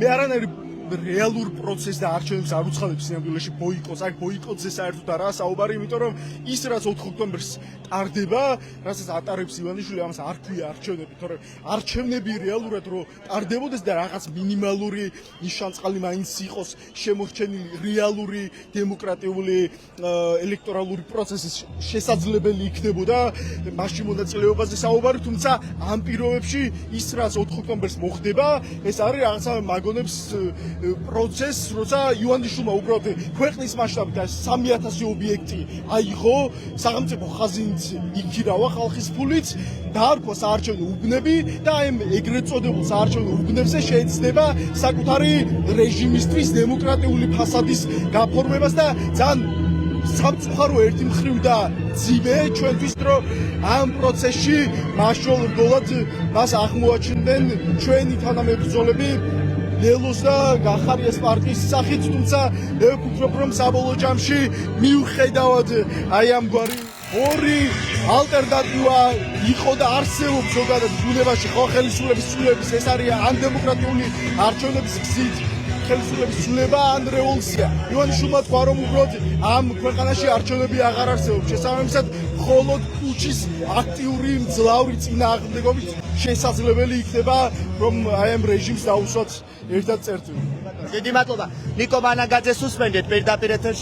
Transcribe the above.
მე არანაირი რეალურ პროცესს და არჩევნებს არ უცხადებს სინამდვილეში ბოიკოტს. აქ ბოიკოტზე საერთოდ არაა საუბარი, იმიტომ რომ ის რაც 4 ოქტომბერს ტარდება, რასაც ატარებს ივანიშვილი, ამას არ ქვია არჩევნები, თორემ არჩევნები რეალურად რო ტარდებოდეს და რაღაც მინიმალური ნიშანწყალი მაინც იყოს შემორჩენილი რეალური დემოკრატიული ელექტორალური პროცესის შესაძლებელი იქნებოდა მასში მონაწილეობაზე საუბარი, თუმცა ამ პირობებში ის რაც 4 ოქტომბერს მოხდება, ეს არის რაღაცა მაგონებს პროცესს, როცა ივანიშვილმა უბრალოდ ქვეყნის მასშტაბით 3000 ობიექტი აიღო, სახელმწიფო ხაზინაც იქირავა ხალხის ფულით, დაარქვა საარჩევნო უბნები და აი ეგრეთ წოდებულ საარჩევნო უბნებზე შეეცდება საკუთარი რეჟიმისთვის დემოკრატიული ფასადის გაფორმებას და ძალიან სამწუხარო ერთი მხრივ და ძიმე ჩვენთვის, რომ ამ პროცესში მასშტაბურად მას აღმოაჩნდნენ ჩვენი თანამებრძოლები ლელოს და გახარიას პარტიის სახით, თუმცა მე ვფიქრობ, რომ საბოლოო ჯამში მიუხედავად აი ამგვარი ორი ალტერნატივა იყო და არსებობს ზოგადად ბუნებაში ხელისუფლების ცვლილების, ეს არის ან დემოკრატიული არჩევნების გზით ხელისუფლების ცვლილება, ან რევოლუცია. ივანიშვილმა თქვა, რომ უბრალოდ ამ ქვეყანაში არჩევნები აღარ არსებობს. შესაბამისად, მხოლოდ პუჩის აქტიური მძლავრი წინააღმდეგობით შესაძლებელი იქნება, რომ აი ამ რეჟიმს დაუსვათ ერთად წერტილი. დიდი მადლობა. ნიკო მანაგაძეს უსმენდით პირდაპირ ეთერში.